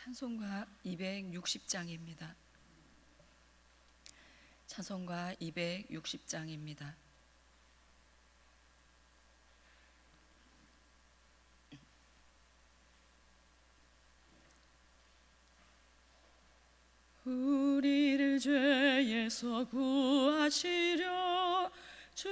찬송가 260장입니다. 찬송가 260장입니다. 우리를 죄에서 구하시려 주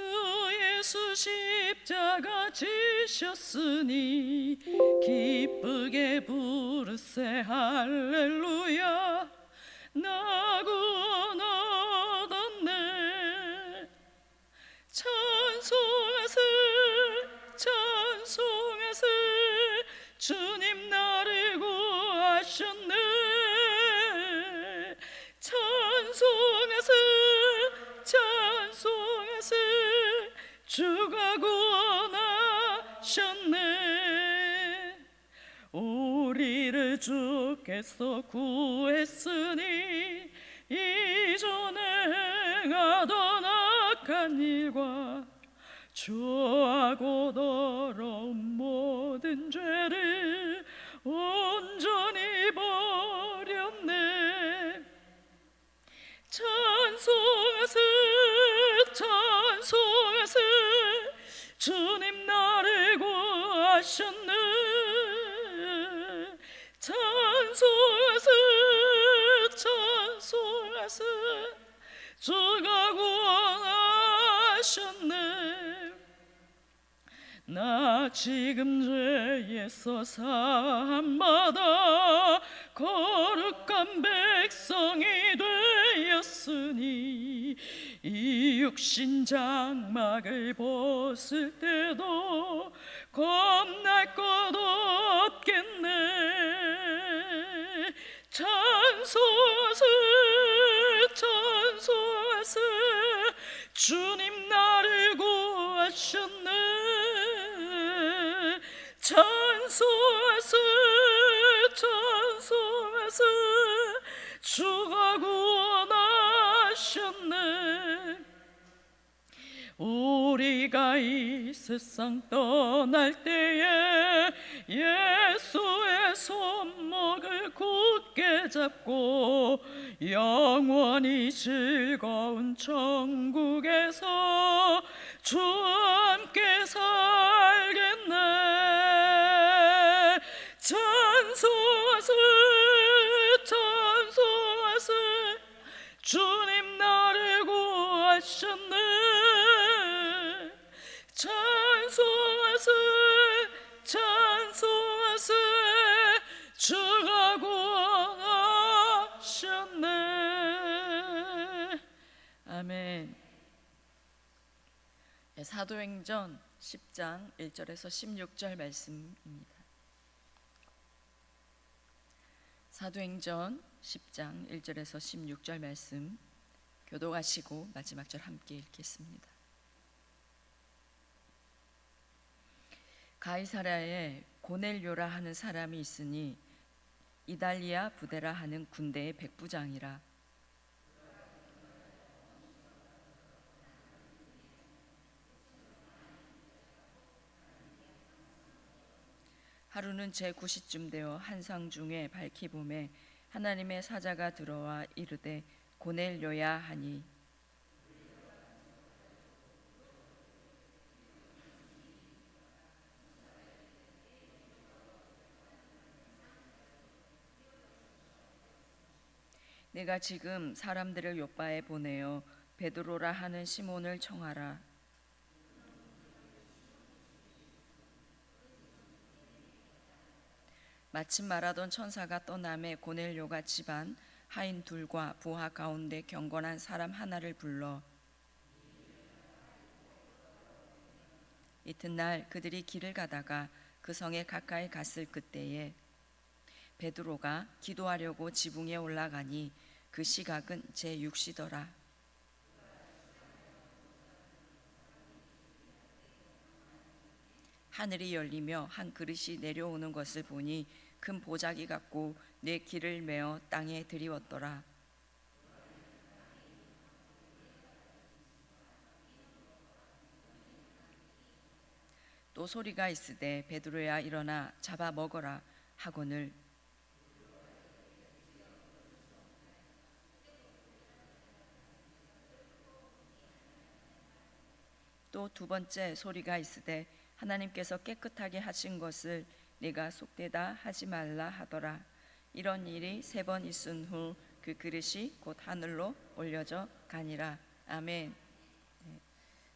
예수 십자가 지셨으니 기쁘게 부르세 할렐루야. 나 구원 얻었네. 찬송하세 찬송하세 주님 나를 구하셨네. 찬송하세 찬송하세 주가 구원하셨네. 우리를 주께서 구했으니 이전에 행하던 악한 일과 추하고 더러운 모든 죄를 온전히 버렸네. 찬송하세 찬송하세 주님 나를 구하셨네. 찬송하세 찬송하세 주가 구원하셨네. 나 지금 죄에서 사함받아 거룩한 백성이 되었으니 이 육신 장막을 벗을 때도 겁날 것 없겠네. 찬송하세 찬송하세 주님 나를 구하셨네. 찬송하세 찬송하세 주가 구원하셨네. 우리가 이 세상 떠날 때에 예수의 손목을 굳게 잡고 영원히 즐거운 천국에서 주와 함께 살겠네. 찬송하세 찬송하세 주님 나를 구하셨네. 찬송하세 찬송하세 주가 구원하셨네. 아멘. 사도행전 10장 1절에서 16절 말씀입니다. 사도행전 10장 1절에서 16절 말씀 교독하시고 마지막 절 함께 읽겠습니다. 가이사랴에 고넬료라 하는 사람이 있으니 이달리아 부데라 하는 군대의 백부장이라. 하루는 제9시쯤 되어 한상 중에 밝히 봄에 하나님의 사자가 들어와 이르되 고넬료야 하니 내가 지금 사람들을 요바에 보내어 베드로라 하는 시몬을 청하라. 마침 말하던 천사가 떠나매 고넬료가 집안 하인 둘과 부하 가운데 경건한 사람 하나를 불러 이튿날 그들이 길을 가다가 그 성에 가까이 갔을 그때에 베드로가 기도하려고 지붕에 올라가니 그 시각은 제6시더라. 하늘이 열리며 한 그릇이 내려오는 것을 보니 큰 보자기 같고 내 길을 메어 땅에 들이웠더라. 또 소리가 있으되 베드로야 일어나 잡아 먹어라 하거늘 또 두 번째 소리가 있으되 하나님께서 깨끗하게 하신 것을 네가 속되다 하지 말라 하더라. 이런 일이 세 번 있은 후 그 그릇이 곧 하늘로 올려져 가니라. 아멘.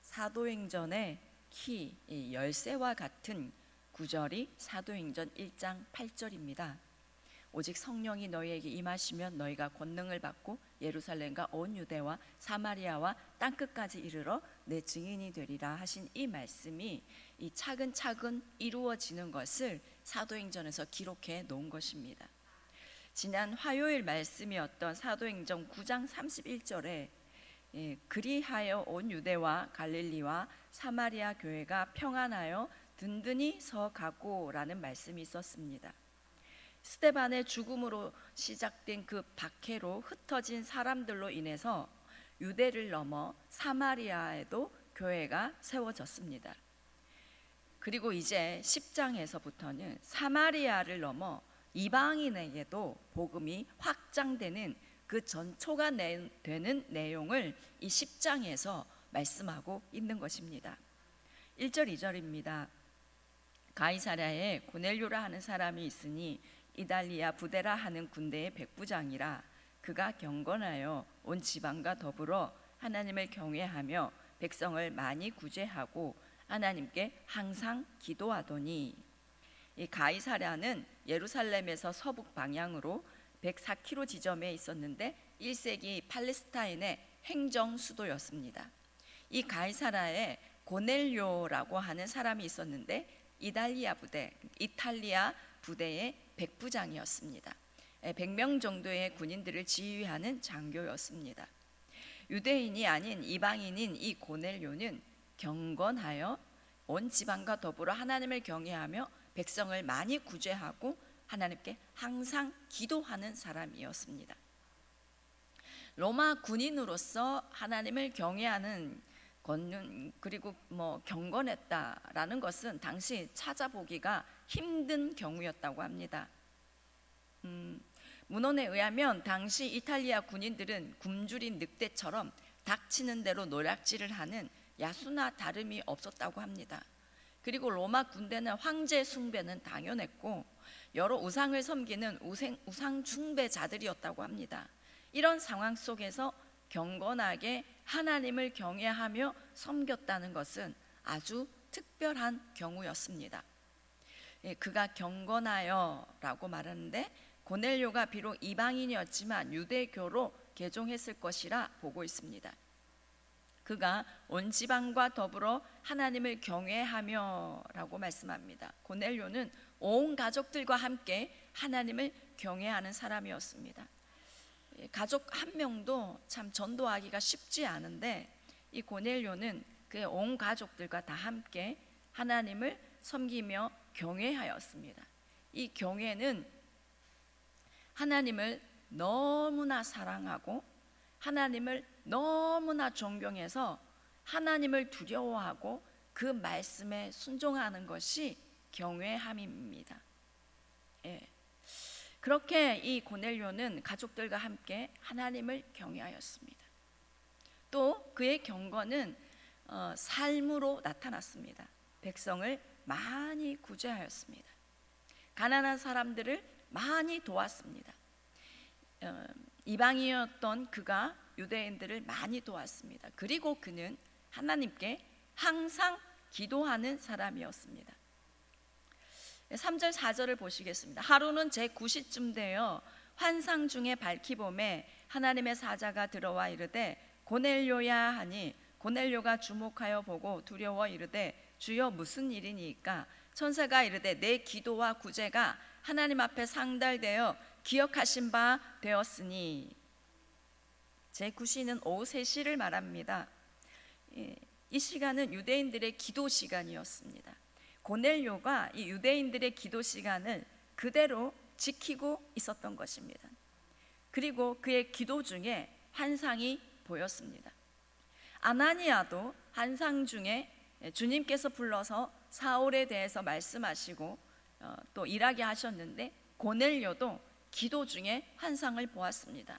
사도행전의 키, 이 열쇠와 같은 구절이 사도행전 1장 8절입니다. 오직 성령이 너희에게 임하시면 너희가 권능을 받고 예루살렘과 온 유대와 사마리아와 땅끝까지 이르러 내 증인이 되리라 하신 이 말씀이 이 차근차근 이루어지는 것을 사도행전에서 기록해 놓은 것입니다. 지난 화요일 말씀이었던 사도행전 9장 31절에 그리하여 온 유대와 갈릴리와 사마리아 교회가 평안하여 든든히 서가고 라는 말씀이 있었습니다. 스데반의 죽음으로 시작된 그 박해로 흩어진 사람들로 인해서 유대를 넘어 사마리아에도 교회가 세워졌습니다. 그리고 이제 10장에서부터는 사마리아를 넘어 이방인에게도 복음이 확장되는 그 전초가 되는 내용을 이 10장에서 말씀하고 있는 것입니다. 1절 2절입니다. 가이사랴에 고넬료라 하는 사람이 있으니 이달리아 부데라 하는 군대의 백부장이라. 그가 경건하여 온 지방과 더불어 하나님을 경외하며 백성을 많이 구제하고 하나님께 항상 기도하더니. 이 가이사랴는 예루살렘에서 서북 방향으로 104km 지점에 있었는데 1세기 팔레스타인의 행정 수도였습니다. 이 가이사랴에 고넬료라고 하는 사람이 있었는데 이탈리아 부대의 백부장이었습니다. 100명 정도의 군인들을 지휘하는 장교였습니다. 유대인이 아닌 이방인인 이 고넬료는 경건하여 온 지방과 더불어 하나님을 경외하며 백성을 많이 구제하고 하나님께 항상 기도하는 사람이었습니다. 로마 군인으로서 하나님을 경외하는 그리고 경건했다라는 것은 당시 찾아보기가 힘든 경우였다고 합니다. 문헌에 의하면 당시 이탈리아 군인들은 굶주린 늑대처럼 닥치는 대로 노략질을 하는 야수나 다름이 없었다고 합니다. 그리고 로마 군대는 황제 숭배는 당연했고 여러 우상을 섬기는 우상 숭배자들이었다고 합니다. 이런 상황 속에서 경건하게 하나님을 경외하며 섬겼다는 것은 아주 특별한 경우였습니다. 그가 경건하여라고 말하는데 고넬료가 비록 이방인이었지만 유대교로 개종했을 것이라 보고 있습니다. 그가 온 지방과 더불어 하나님을 경외하며라고 말씀합니다. 고넬료는 온 가족들과 함께 하나님을 경외하는 사람이었습니다. 가족 한 명도 참 전도하기가 쉽지 않은데 이 고넬료는 그의 온 가족들과 다 함께 하나님을 섬기며 경외하였습니다. 이 경외는 하나님을 너무나 사랑하고 하나님을 너무나 존경해서 하나님을 두려워하고 그 말씀에 순종하는 것이 경외함입니다. 그렇게 이 고넬료는 가족들과 함께 하나님을 경외하였습니다. 또 그의 경건은 삶으로 나타났습니다. 백성을 많이 구제하였습니다. 가난한 사람들을 많이 도왔습니다. 이방인이었던 그가 유대인들을 많이 도왔습니다. 그리고 그는 하나님께 항상 기도하는 사람이었습니다. 3절 4절을 보시겠습니다. 하루는 제9시쯤 되어 환상 중에 밝히 봄에 하나님의 사자가 들어와 이르되 고넬료야 하니 고넬료가 주목하여 보고 두려워 이르되 주여 무슨 일이니까? 천사가 이르되 내 기도와 구제가 하나님 앞에 상달되어 기억하신 바 되었으니. 제9시는 오후 3시를 말합니다. 이 시간은 유대인들의 기도 시간이었습니다. 고넬료가 이 유대인들의 기도 시간을 그대로 지키고 있었던 것입니다. 그리고 그의 기도 중에 환상이 보였습니다. 아나니아도 환상 중에 주님께서 불러서 사울에 대해서 말씀하시고 또 일하게 하셨는데 고넬료도 기도 중에 환상을 보았습니다.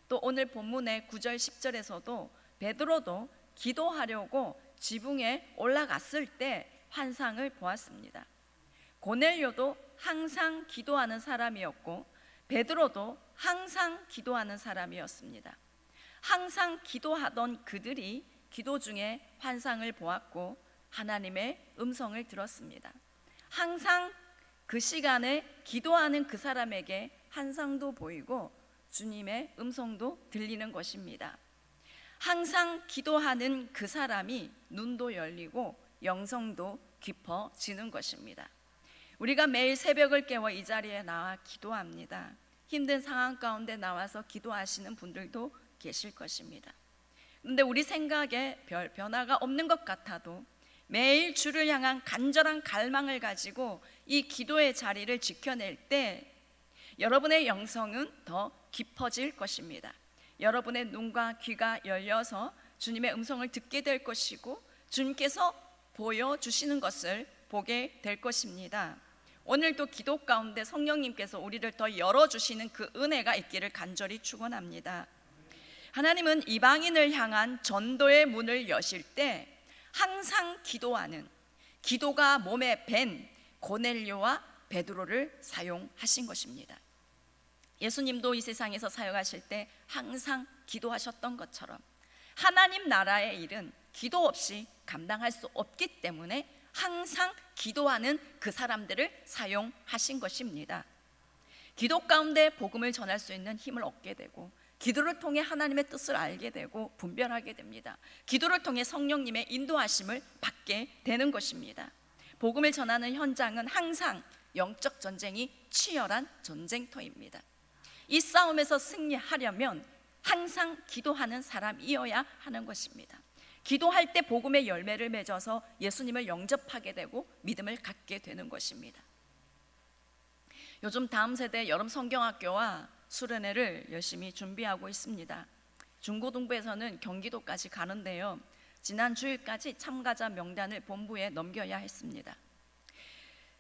또 오늘 본문의 9절 10절에서도 베드로도 기도하려고 지붕에 올라갔을 때 환상을 보았습니다. 고넬료도 항상 기도하는 사람이었고 베드로도 항상 기도하는 사람이었습니다. 항상 기도하던 그들이 기도 중에 환상을 보았고 하나님의 음성을 들었습니다. 항상 그 시간에 기도하는 그 사람에게 환상도 보이고 주님의 음성도 들리는 것입니다. 항상 기도하는 그 사람이 눈도 열리고 영성도 깊어지는 것입니다. 우리가 매일 새벽을 깨워 이 자리에 나와 기도합니다. 힘든 상황 가운데 나와서 기도하시는 분들도 계실 것입니다. 그런데 우리 생각에 별 변화가 없는 것 같아도 매일 주를 향한 간절한 갈망을 가지고 이 기도의 자리를 지켜낼 때 여러분의 영성은 더 깊어질 것입니다. 여러분의 눈과 귀가 열려서 주님의 음성을 듣게 될 것이고 주님께서 보여주시는 것을 보게 될 것입니다. 오늘도 기도 가운데 성령님께서 우리를 더 열어주시는 그 은혜가 있기를 간절히 축원합니다. 하나님은 이방인을 향한 전도의 문을 여실 때 항상 기도하는, 기도가 몸에 밴 고넬료와 베드로를 사용하신 것입니다. 예수님도 이 세상에서 사역하실 때 항상 기도하셨던 것처럼 하나님 나라의 일은 기도 없이 감당할 수 없기 때문에 항상 기도하는 그 사람들을 사용하신 것입니다. 기도 가운데 복음을 전할 수 있는 힘을 얻게 되고 기도를 통해 하나님의 뜻을 알게 되고 분별하게 됩니다. 기도를 통해 성령님의 인도하심을 받게 되는 것입니다. 복음을 전하는 현장은 항상 영적 전쟁이 치열한 전쟁터입니다. 이 싸움에서 승리하려면 항상 기도하는 사람이어야 하는 것입니다. 기도할 때 복음의 열매를 맺어서 예수님을 영접하게 되고 믿음을 갖게 되는 것입니다. 요즘 다음 세대 여름 성경학교와 수련회를 열심히 준비하고 있습니다. 중고등부에서는 경기도까지 가는데요, 지난 주일까지 참가자 명단을 본부에 넘겨야 했습니다.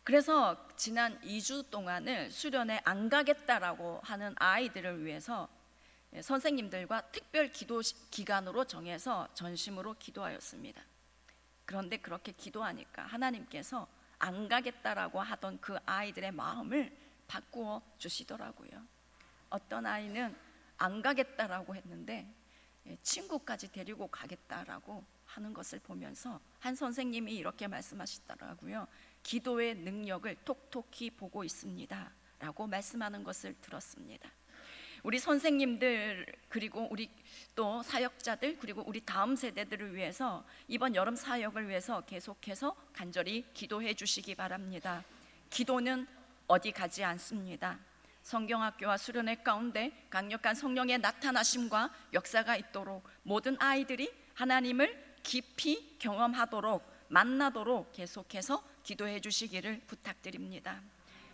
그래서 지난 2주 동안을 수련회 안 가겠다라고 하는 아이들을 위해서 선생님들과 특별 기도 기간으로 정해서 전심으로 기도하였습니다. 그런데 그렇게 기도하니까 하나님께서 안 가겠다라고 하던 그 아이들의 마음을 바꾸어 주시더라고요. 어떤 아이는 안 가겠다라고 했는데 친구까지 데리고 가겠다라고 하는 것을 보면서 한 선생님이 이렇게 말씀하시더라고요. 기도의 능력을 톡톡히 보고 있습니다 라고 말씀하는 것을 들었습니다. 우리 선생님들 그리고 우리 또 사역자들 그리고 우리 다음 세대들을 위해서 이번 여름 사역을 위해서 계속해서 간절히 기도해 주시기 바랍니다. 기도는 어디 가지 않습니다. 성경학교와 수련회 가운데 강력한 성령의 나타나심과 역사가 있도록 모든 아이들이 하나님을 깊이 경험하도록 만나도록 계속해서 기도해 주시기를 부탁드립니다.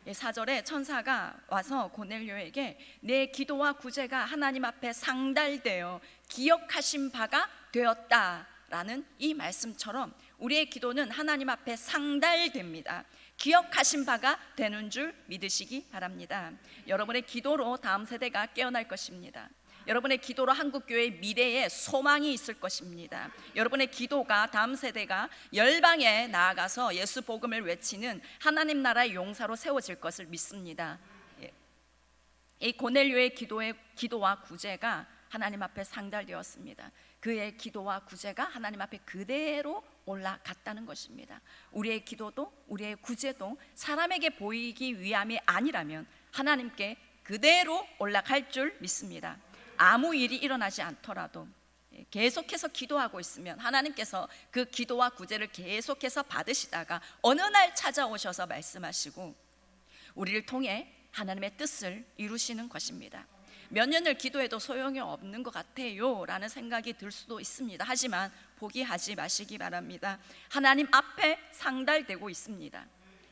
4절에 천사가 와서 고넬료에게 내 기도와 구제가 하나님 앞에 상달되어 기억하신 바가 되었다라는 이 말씀처럼 우리의 기도는 하나님 앞에 상달됩니다. 기억하신 바가 되는 줄 믿으시기 바랍니다. 여러분의 기도로 다음 세대가 깨어날 것입니다. 여러분의 기도로 한국교회의 미래에 소망이 있을 것입니다. 여러분의 기도가 다음 세대가 열방에 나아가서 예수 복음을 외치는 하나님 나라의 용사로 세워질 것을 믿습니다. 이 고넬료의 기도와 구제가 하나님 앞에 상달되었습니다. 그의 기도와 구제가 하나님 앞에 그대로 올라갔다는 것입니다. 우리의 기도도 우리의 구제도 사람에게 보이기 위함이 아니라면 하나님께 그대로 올라갈 줄 믿습니다. 아무 일이 일어나지 않더라도 계속해서 기도하고 있으면 하나님께서 그 기도와 구제를 계속해서 받으시다가 어느 날 찾아오셔서 말씀하시고 우리를 통해 하나님의 뜻을 이루시는 것입니다. 몇 년을 기도해도 소용이 없는 것 같아요 라는 생각이 들 수도 있습니다. 하지만 포기하지 마시기 바랍니다. 하나님 앞에 상달되고 있습니다.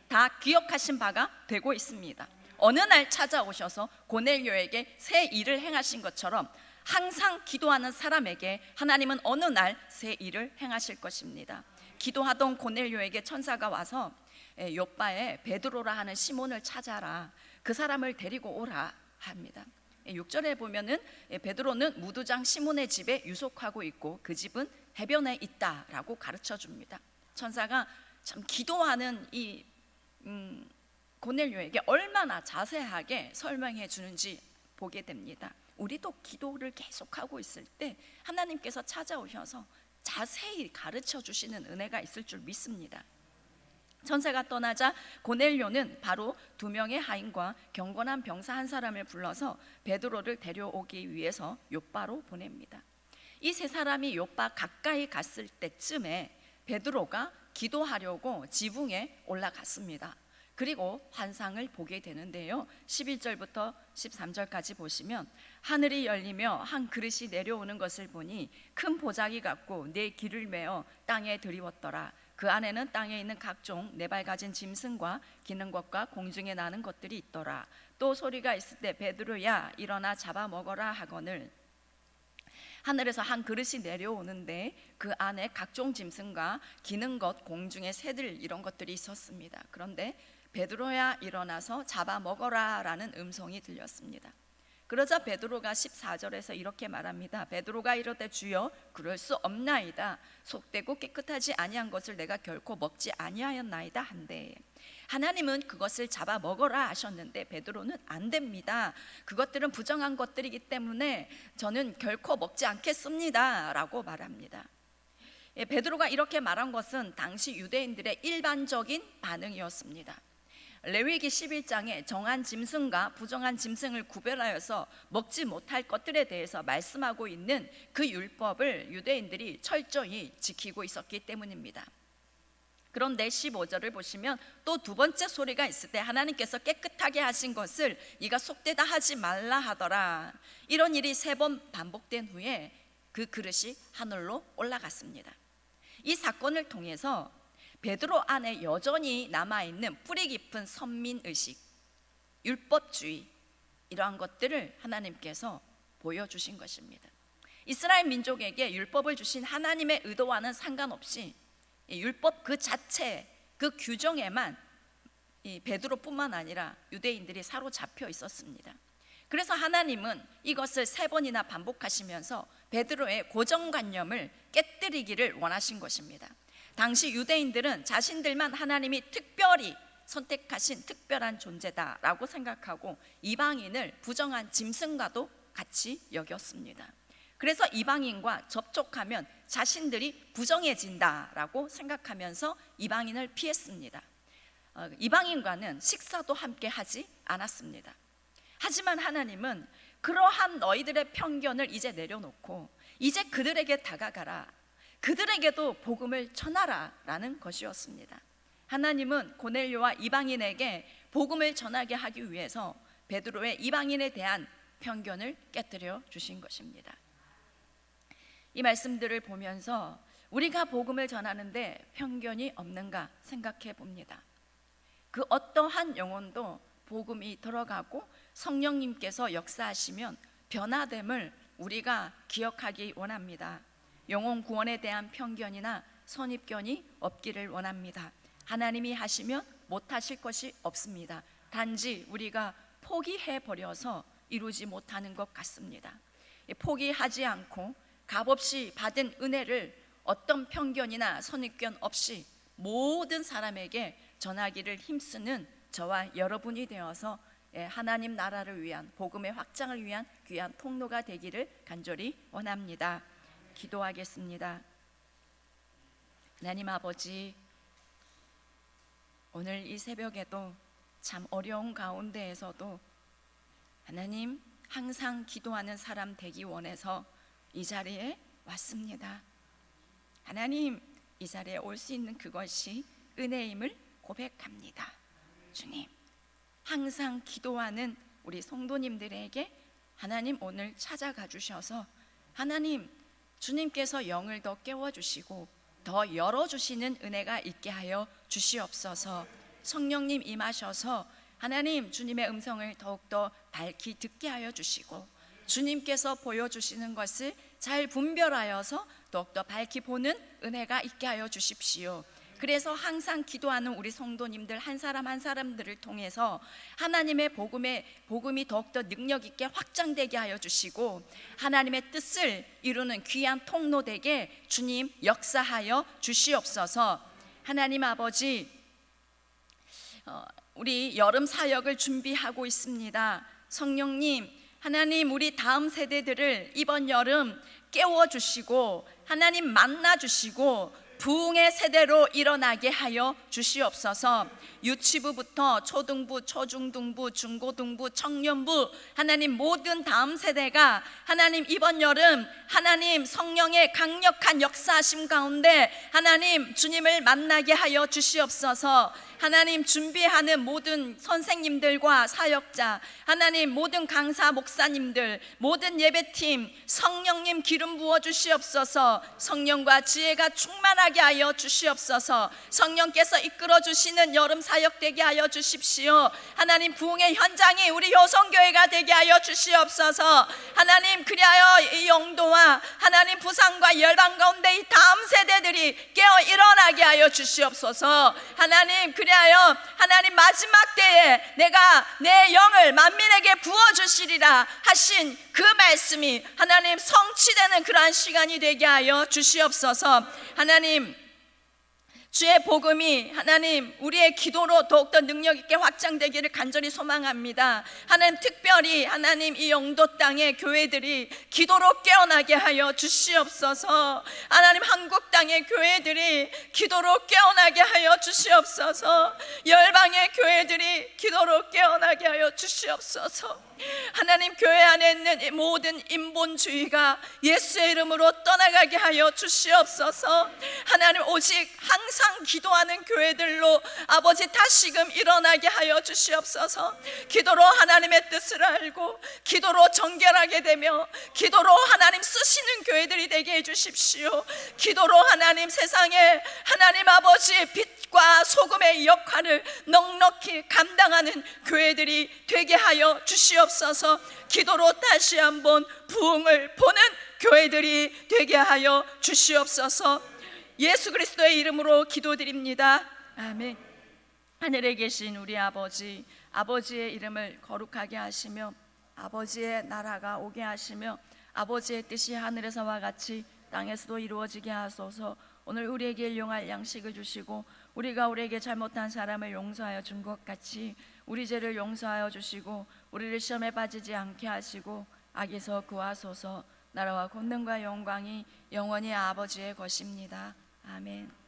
다 기억하신 바가 되고 있습니다. 어느 날 찾아오셔서 고넬료에게 새 일을 행하신 것처럼 항상 기도하는 사람에게 하나님은 어느 날 새 일을 행하실 것입니다. 기도하던 고넬료에게 천사가 와서 요바에 베드로라 하는 시몬을 찾아라, 그 사람을 데리고 오라 합니다. 6절에 보면은 베드로는 무두장 시몬의 집에 유속하고 있고 그 집은 해변에 있다라고 가르쳐 줍니다. 천사가 참 기도하는 이 고넬료에게 얼마나 자세하게 설명해 주는지 보게 됩니다. 우리도 기도를 계속하고 있을 때 하나님께서 찾아오셔서 자세히 가르쳐 주시는 은혜가 있을 줄 믿습니다. 천사가 떠나자 고넬료는 바로 2명의 하인과 경건한 병사 한 사람을 불러서 베드로를 데려오기 위해서 요바로 보냅니다. 이 세 사람이 요바 가까이 갔을 때쯤에 베드로가 기도하려고 지붕에 올라갔습니다. 그리고 환상을 보게 되는데요, 11절부터 13절까지 보시면 하늘이 열리며 한 그릇이 내려오는 것을 보니 큰 보자기 같고 네 길을 메어 땅에 들이웠더라. 그 안에는 땅에 있는 각종 네 발 가진 짐승과 기는 것과 공중에 나는 것들이 있더라. 또 소리가 있을 때 베드로야 일어나 잡아먹어라 하거늘 하늘에서 한 그릇이 내려오는데 그 안에 각종 짐승과 기는 것, 공중의 새들 이런 것들이 있었습니다. 그런데 베드로야 일어나서 잡아먹어라 라는 음성이 들렸습니다. 그러자 베드로가 14절에서 이렇게 말합니다. 베드로가 이르되 주여 그럴 수 없나이다. 속되고 깨끗하지 아니한 것을 내가 결코 먹지 아니하였나이다 한데 하나님은 그것을 잡아 먹어라 하셨는데 베드로는 안 됩니다. 그것들은 부정한 것들이기 때문에 저는 결코 먹지 않겠습니다 라고 말합니다. 베드로가 이렇게 말한 것은 당시 유대인들의 일반적인 반응이었습니다. 레위기 11장에 정한 짐승과 부정한 짐승을 구별하여서 먹지 못할 것들에 대해서 말씀하고 있는 그 율법을 유대인들이 철저히 지키고 있었기 때문입니다. 그런데 15절을 보시면 또 두 번째 소리가 있을 때 하나님께서 깨끗하게 하신 것을 네가 속되다 하지 말라 하더라. 이런 일이 3번 반복된 후에 그 그릇이 하늘로 올라갔습니다. 이 사건을 통해서 베드로 안에 여전히 남아있는 뿌리 깊은 선민의식, 율법주의 이러한 것들을 하나님께서 보여주신 것입니다. 이스라엘 민족에게 율법을 주신 하나님의 의도와는 상관없이 율법 그 자체, 그 규정에만 이 베드로뿐만 아니라 유대인들이 사로잡혀 있었습니다. 그래서 하나님은 이것을 3번이나 반복하시면서 베드로의 고정관념을 깨뜨리기를 원하신 것입니다. 당시 유대인들은 자신들만 하나님이 특별히 선택하신 특별한 존재다라고 생각하고 이방인을 부정한 짐승과도 같이 여겼습니다. 그래서 이방인과 접촉하면 자신들이 부정해진다라고 생각하면서 이방인을 피했습니다. 이방인과는 식사도 함께 하지 않았습니다. 하지만 하나님은 그러한 너희들의 편견을 이제 내려놓고 이제 그들에게 다가가라, 그들에게도 복음을 전하라 라는 것이었습니다. 하나님은 고넬료와 이방인에게 복음을 전하게 하기 위해서 베드로의 이방인에 대한 편견을 깨뜨려 주신 것입니다. 이 말씀들을 보면서 우리가 복음을 전하는데 편견이 없는가 생각해 봅니다. 그 어떠한 영혼도 복음이 들어가고 성령님께서 역사하시면 변화됨을 우리가 기억하기 원합니다. 영혼 구원에 대한 편견이나 선입견이 없기를 원합니다. 하나님이 하시면 못하실 것이 없습니다. 단지 우리가 포기해버려서 이루지 못하는 것 같습니다. 포기하지 않고 값없이 받은 은혜를 어떤 편견이나 선입견 없이 모든 사람에게 전하기를 힘쓰는 저와 여러분이 되어서 하나님 나라를 위한 복음의 확장을 위한 귀한 통로가 되기를 간절히 원합니다. 기도하겠습니다. 하나님 아버지, 오늘 이 새벽에도 참 어려운 가운데에서도 하나님 항상 기도하는 사람 되기 원해서 이 자리에 왔습니다. 하나님, 이 자리에 올 수 있는 그것이 은혜임을 고백합니다. 주님, 항상 기도하는 우리 성도님들에게 하나님 오늘 찾아가 주셔서 하나님, 주님께서 영을 더 깨워주시고 더 열어주시는 은혜가 있게 하여 주시옵소서. 성령님 임하셔서 하나님 주님의 음성을 더욱더 밝히 듣게 하여 주시고 주님께서 보여주시는 것을 잘 분별하여서 더욱더 밝히 보는 은혜가 있게 하여 주십시오. 그래서 항상 기도하는 우리 성도님들 한 사람 한 사람들을 통해서 하나님의 복음이 더욱더 능력 있게 확장되게 하여 주시고 하나님의 뜻을 이루는 귀한 통로 되게 주님 역사하여 주시옵소서. 하나님 아버지, 우리 여름 사역을 준비하고 있습니다. 성령님, 하나님 우리 다음 세대들을 이번 여름 깨워주시고 하나님 만나주시고 부흥의 세대로 일어나게 하여 주시옵소서. 유치부부터 초등부, 초중등부, 중고등부, 청년부 하나님 모든 다음 세대가 하나님 이번 여름 하나님 성령의 강력한 역사하심 가운데 하나님 주님을 만나게 하여 주시옵소서. 하나님 준비하는 모든 선생님들과 사역자, 하나님 모든 강사 목사님들, 모든 예배팀 성령님 기름 부어 주시옵소서. 성령과 지혜가 충만하게 하여 주시옵소서. 성령께서 이끌어 주시는 여름 사역 되게 하여 주십시오. 하나님 부흥의 현장이 우리 효성교회가 되게 하여 주시옵소서. 하나님 그리하여 이 영도와 하나님 부산과 열방 가운데 이 다음 세대들이 깨어 일어나게 하여 주시옵소서. 하나님 그리하여 하나님 마지막 때에 내가 내 영을 만민에게 부어주시리라 하신 그 말씀이 하나님 성취되는 그러한 시간이 되게 하여 주시옵소서. 하나님 주의 복음이 하나님 우리의 기도로 더욱더 능력 있게 확장되기를 간절히 소망합니다. 하나님 특별히 하나님 이 영도 땅의 교회들이 기도로 깨어나게 하여 주시옵소서. 하나님 한국 땅의 교회들이 기도로 깨어나게 하여 주시옵소서. 열방의 교회들이 기도로 깨어나게 하여 주시옵소서. 하나님 교회 안에 있는 모든 인본주의가 예수의 이름으로 떠나가게 하여 주시옵소서. 하나님 오직 항상 기도하는 교회들로 아버지 다시금 일어나게 하여 주시옵소서. 기도로 하나님의 뜻을 알고 기도로 정결하게 되며 기도로 하나님 쓰시는 교회들이 되게 해주십시오. 기도로 하나님 세상에 하나님 아버지 빛과 소금의 역할을 넉넉히 감당하는 교회들이 되게 하여 주시옵소서. 기도로 다시 한번 부흥을 보는 교회들이 되게 하여 주시옵소서. 예수 그리스도의 이름으로 기도드립니다. 아멘. 하늘에 계신 우리 아버지, 아버지의 이름을 거룩하게 하시며 아버지의 나라가 오게 하시며 아버지의 뜻이 하늘에서와 같이 땅에서도 이루어지게 하소서. 오늘 우리에게 일용할 양식을 주시고 우리가 우리에게 잘못한 사람을 용서하여 준 것 같이 우리 죄를 용서하여 주시고 우리를 시험에 빠지지 않게 하시고 악에서 구하소서. 나라와 권능과 영광이 영원히 아버지의 것입니다. 아멘.